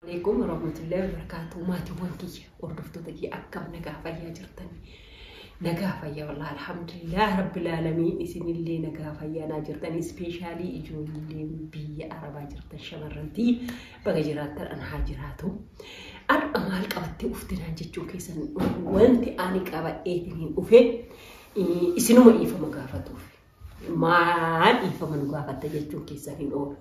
عليكم ورحمة الله وبركاته. ما تبغي وردفتو تجي أكم نجاح يا جرتني نجاح يا والله الحمد لله رب العالمين. إسن اللي نجاح يا ناجرتني سبيشالي إجون اللي بي عربا جرت الشمرنتي بقى جرات أنا حاجراتهم أنا أمالك أبتي أفتنا جتشو كيسن وأنت أنا كأبا إيتنين أفه إسنو ما إيفا مجافتو ما إيفا من قافة جتشو كيسن أو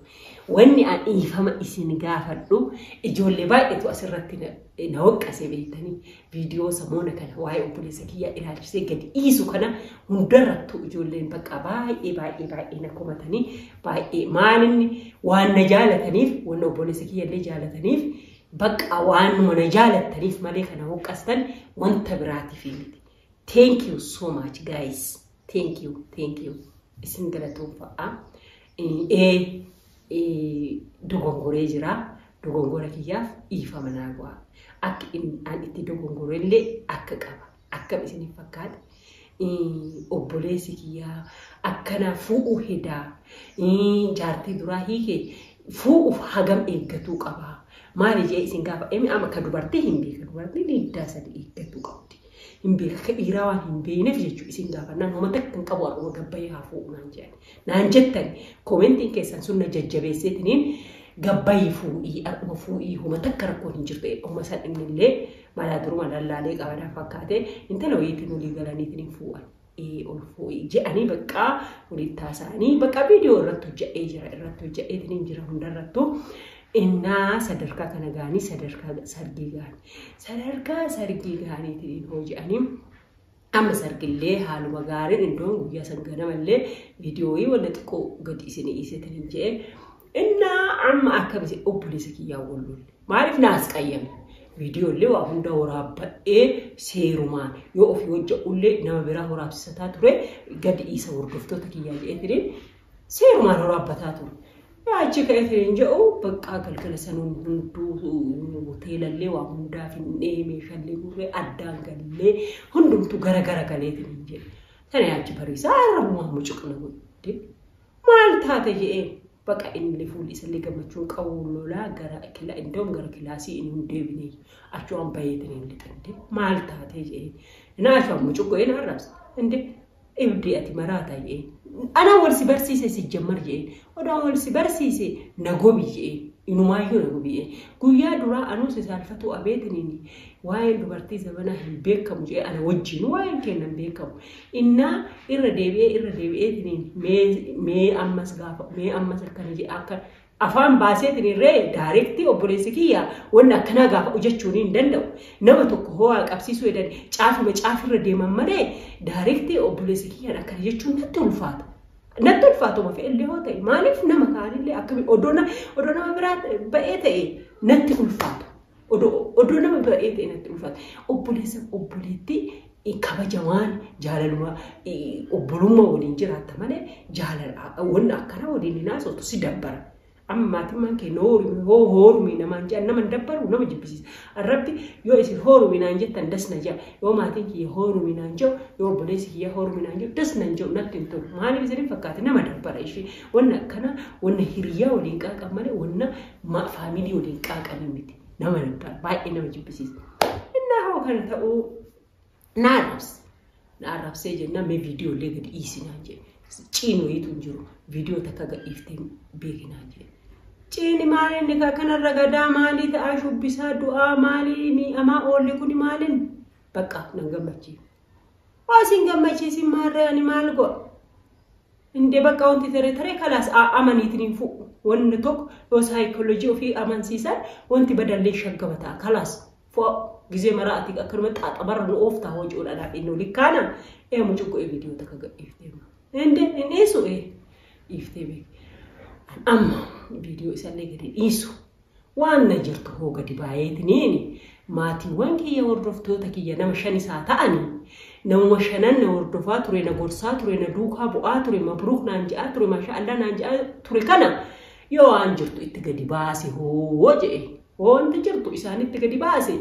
واني أن إيفهم إسين قافدو إجولي باي إتو أسرتنا نوك أسيبيتني فيديو سمونا كان واي أمبوليسكية إلهاجسي قد إيسو كان مندرتو إجولين بقى باي إنكومتني باي مانني وان نجالتنيف وان أمبوليسكية اللي جالتنيف بقى وان ونجالتنيف ماليك نوك أستن وانتبراتي فيني. Thank you so much guys. Thank you. إسين قلتو فقا dogongore jira dogongore kiyaf ifa managwa ak an itti dogongore le ak qaba akka isini fakkat obbolesi kiya akkana fu'u hida jarti dura hike fu'u hagam eggatu qaba mali je isin gafa emi ama ka dubarti ni dasadi eggatu qabdi himbe ka irawan himbe nef jechu isin gafa nan homa takkan qabu arwa gabbay hafu nan jettan commenting kesan sunna jajjabesetinin gabbay fu'i arwa fu'i homa takkar ko hinjirte homa sadin le mala duruma dallale qabada fakkate intana wayitinu ligalani tin fu'a ol fu'i je ani baqa ulitasani baqa video rattu je tin jira hundarrattu inna sadarka kana gani sadarka sargi gani tin hoji ani amma sargille halu magarin indon guya sangana malle videoyi wala tiko gadi isini isetin je inna amma akabisi obbulisaki ya wollu maarif nas qayyam video le wa hunda warabba seruma yo of yoja ulle nama bira horabsata ture gadi isa wordofto takiya je etrin seruma horabata ture achi ka etrin je o baqa galgal sanun hundu hotel le wa hunda finne me shalle gure addan galle hundum tu gara gale etrin je tane achi parisa ramu muchukna gudde malta ta je بقى إن اللي فول يسلي قبل تشون قول لا جرا كلا إندوم جرا كلاسي إنهم ديبني أشوان بيتني اللي تندي مالتا تيجي أنا أشوان مشوكو إيه نعرف عندي إبدي أتمرات أيه أنا أول سبرسيسي سجمر جيه وده أول سبرسيسي نجوبي جيه إنه ما يهون نجوبي كويا درا أنا سالفتو أبيتني وين دبرتي زمانه بيكم جيه أنا وجهي وين كنا بيكم إننا إردبي إثنين مي أمس غافة مي أمس كنا جي أكر أفهم باسيتني ري دايركتي أوبوليسكية ونا كنا غافة وجتشونين دندو نبتو كهوا كابسيسو يدني شاف ردي ممري دايركتي أوبوليسكية أنا كنا جتشون نتلفاتو ما في اللي هو تي ما نف نمكان اللي أكمل أدونا برات بقيت نتلفاتو أدونا ما بقيت نتلفات أوبوليتي كابا جوان جاللوا أوبولوما ولينجرا تمانه جالل ونا كنا ولين الناس وتصدبر أما تمان كنور هو من نمان جا نمان دبر ونما جبسيس الربي يو إسي هور من أنجا تندسنا جا يو ما تنكي هور من أنجا يو بليسي هي هور من أنجا دسنا أنجا نتنتو ما هني بزرين فكات نما دبر إيشي ونا كنا ونا هريا ولينكا كمالي ونا ما فاميلي ولينكا كمالي نما دبر باي نما جبسيس إنه هو كان تقو نعرف سيجنا مي فيديو لقد إيسي نانجي چينو يتنجرو فيديو تكاغا إفتين بيكي نانجي چيني مالين نكا كان الرغدا مالي تأشو بسا دعا مالي مي أما أولي كوني مالين بقى نغمجي واسين غمجي سمار يعني مالغو اندي بقى وانتي تري خلاص أماني تنين فوق ونتوك يو سايكولوجي وفي أمان سيسان وانتي بدل ليش شغبتا خلاص فوق جزء مراتك أكرمت أتبرر الأوفتا وجول أنا إنه لكانا إيه مجوكو إيه فيديو تكاغا إفتين إن إيسو إيه إفتين أما فيديو إسالي قدين إيسو وأنا جرت هو قد بايتنيني ماتي وانكي يوردفتو تكي نمشاني ساتاني نمشانان نوردفات ترينا قرصات ترينا دوكا بؤات تري مبروك نانجات تري ما شاء الله نانجات تري كنا يو أنجرتو إتقدي باسي هو جئي هو أنت جرتو إساني إتقدي باسي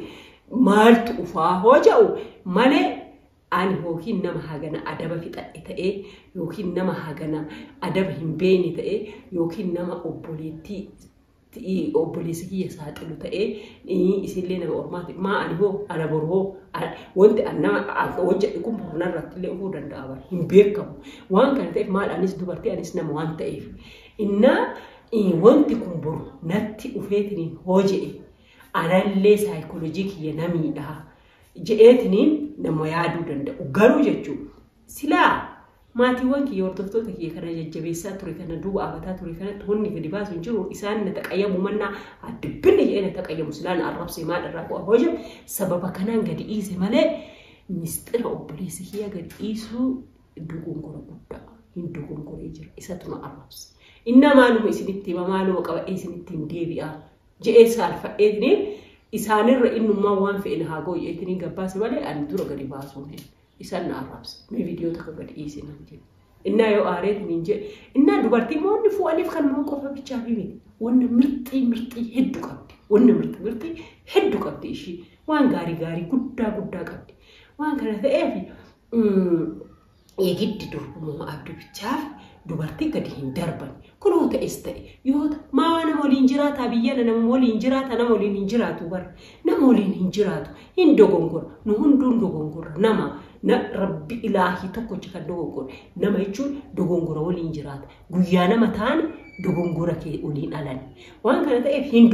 مالت أفاه وجاو مالي أنا هوكين نما هاجنا أدب في تأتئ يوكين نما هاجنا أدب هم بيني تأ يوكين نما أبوليتي obboleessi kiyya saaxilu ta'ee isillee nama ormaati maa ani hoo ana boroo wanti nama hojjedhu kun borna irratti illee ufuu danda'a bara hin beekamu waan kana ta'eef maal anis dubartii anis nama waan ta'eef innaa wanti kun boru natti dhufeetiniin hoo jedhe anallee saayikoolojii kiyya namiidha jedheetiniin nama yaaduu danda'u garuu jechuun silaa maatiiwwan kiyya hordoftoota kiyya kana jajjabeessaa ture kana duuba abataa ture kana honni gadi baasu hin jiru isaan na taqayyamu mannaa addibbinni jedhee na taqayyamu silaan arrabsee maadharraa bu'a hojii sababa kanaan gadi dhiise malee mistira obboleessi kiyya gadi dhiisuu dogongora guddaa hin dogongoree jira isatu na arrabse innaa maaluma isinitti hima maaluma qaba'ee isinitti hin deebi'a jedhee saalfa'eetiniin isaanirra innummaa waan fe'in haa gooyyeetiniin gabbaase malee ani dura gadi baasuun isaan na arrabse mee viidiyoo takka gadi dhiise nan jedhe innaa yoo aareetiniin jedhe innaa dubartii moonni fu'aniif kan moo qofa bichaa fi miti wanna mirxii hedduu qabdi wanna mirxii hedduu qabdi ishii waan gaarii guddaa qabdi waan kana ta'eef eegiddi durbummaa abdii bichaaf dubartii gadi hin darban kunoo ta'es ta'e yoo maa nama waliin jiraata biyya nama waliin jiraata nama waliin hin jiraatu bar nama waliin hin jiraatu hin dogongora nu hunduun dogongora nama na rabbi ilaahi tokkochi kan dogongora nama jechuun dogongora waliin jiraata guyyaa nama ta'an dogongora kee waliin alan waan kana ta'eef hin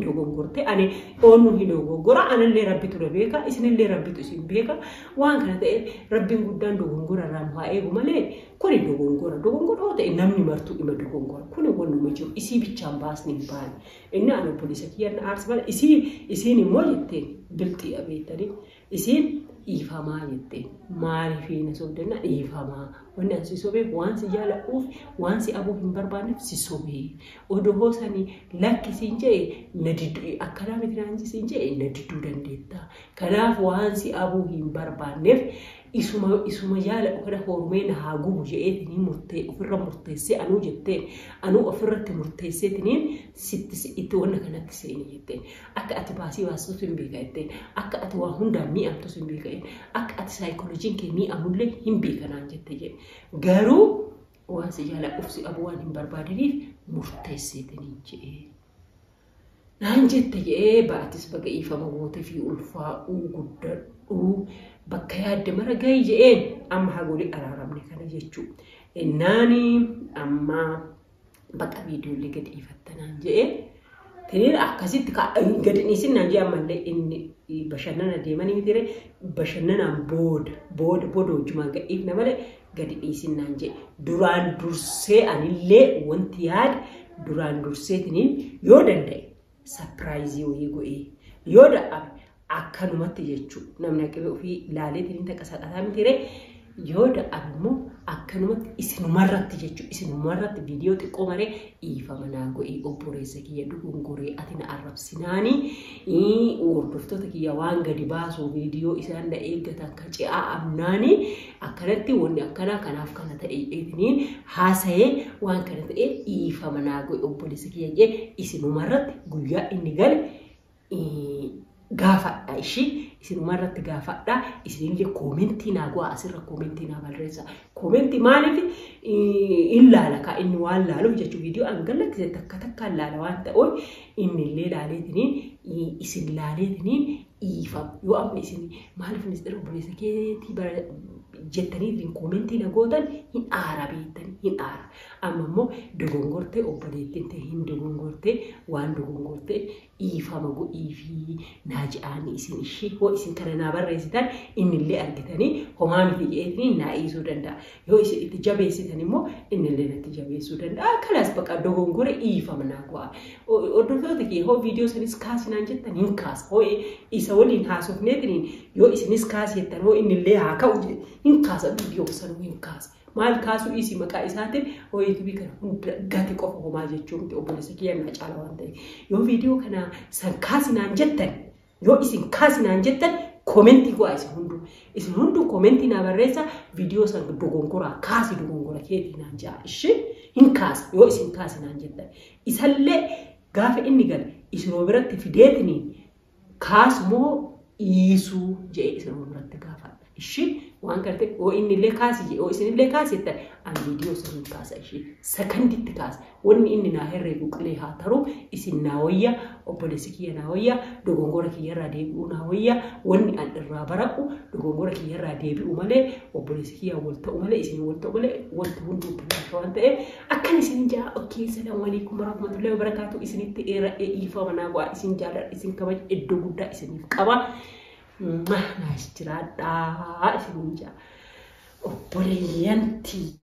dogongorte ani oonu hin dogongora anallee rabbi ture beeka isinillee rabbitu isin beeka waan kana ta'eef rabbiin guddaan dogongora irraan haa eegu malee kuni dogongora ta'e namni martuu dhima dogongora kuni wannuma jiru isii bichaan baasni hin baane inni ana poolisa kiyyan aarsi mala isiin immoo jetteen bilxii abeetanii isiin ifamaa jetteen maaliif na sobdanna ifamaa wanni an si sobeef waan si jaala'uuf waan si abuuf hin barbaanneef si sobee odoo sanii lakkisiin jedhe na didduu akkanaa miti naanjisiin jedhe na didduu dandeetta kanaaf waan si abuuf hin barbaanneef isuma jaala'u kana hormee na haa gubu jedheetiniin ofirra murteessee anuu jetteen anuu ofirratti murteesseetiniin sitti wanna kanatti seeni jetteen akka ati baasii baasuutu hin beeka jetteen akka ati waa hundaan mi'amtus hin beeka akka ati saayikooloojiin kee mi'amullee hin beekanaan jette jedhe garuu waan si jaala'uuf si abu waan hin barbaadaniif murteesseetiniin jedhee naan jette jedhee baatis baga iifama gootee fi ulfaa'uu guddadhuu bakka yaadde mara gahi jedheen amma hagoolii araaramne kana jechuu ennaani amma bakka viidiyoolee gadi ifattanaan jedhee tiniin akkasitti gadi dhiisin naan jedhe ammallee inni bashannana deemanii mitire bashannanaan booda hojumaan gadhiifna malee gadi dhiisin naan jedhe duraan dursee anillee wanti yaada duraan dursee tiniin yoo danda'e sapiraayizii wayii go'ee yoo dadhabe akkanumatti jechuu namni aqibee ofii ilaaleetiin taqasadhataa mitire yoo dadhabe immoo akkanumatti isinumarratti jechuu isinumarratti viidiyoo xiqqoo maree iifama naa go'ii obboleessa kiyya dogongoree ati na arrabsinaanii hordoftoota kiyya waan gadi baasuu viidiyoo isaan na eeggatan ka ce'aa amnaanii akkanatti wanni akkanaa kanaaf kana ta'e eetiniin haasa'ee waan kana ta'e iifama naa go'ii obboleessa kiyya jee isinumarratti guyyaa inni gale gaafadha ishii isinumarratti gaafadha isinillee koomentii naa go'a asirra koomentii naa barreessa koomentii maaliif ilaala ka inni waan laaluuf jechuu viidiyoo an gallakkise takka laala waan ta'uun innillee laaleetiniin isin laaleetiniin iifam yoo amma isin maaliif ministeera obboleessa keetii jettaniitiin koomentii na gootan hin aara beektanii hin aara amma immoo dogongortee obboleettiin ta'e hin dogongortee waan dogongortee iifama go'ii fi naaji'aanii isin ishii hoo isin kana naa barreessitan innillee argitanii homaa miti jedheetanii naa dhiisuu danda'a yoo isin itti jabeessitan immoo innillee natti jabeessuu danda'a kanaas baqa dogongore iifama naa go'a hordoftoota kee hoo viidiyoo sanis kaasinaan jettan hin kaasa hoo isa waliin haasofneetiniin yoo isinis kaasi jettan hoo innillee haa ka'u hin kaasa viidiyoo sanuu hin kaasa maal kaasuu isi maqaa isaatiin hoo yuutuubii kana hunda gati qofa homaa jechuun miti obboleessa kiyya naa caala waan ta'eef yoo viidiyoo kana san kaasinaan jettan yoo isin kaasinaan jettan koomentii go'a isin hunduu koomentii naa barreessa viidiyoo san dogongoraa kaasi dogongora keetii naan ja'a ishee hin kaasa yoo isin kaasinaan jettan isallee gaafa inni gale isinoo biratti fideetiniin kaasumoo dhiisuu jedhee isinoo biratti gaafadha ishee وان كرت وإني لكاسي أو إسني لكاسي تا عن فيديو سنين كاسا شيء سكندي تكاس وإني إني ناهر رجوك ليها ترو إسن ناوية أو بوليسكية ناوية دعوة كي يرادي ناوية وإني أن الرابرة دعوة كي يرادي بأمله أو بوليسكية ولت أمله إسني ولت أمله ولت هندو بلاشوان تأ أكن إسني جاء أوكي السلام عليكم ورحمة الله وبركاته إسني تأرى إيفا مناقوا إسني جاء إسني كمان الدعوة إسني كمان ما ناشترى دا إسني جاء أو بوليانتي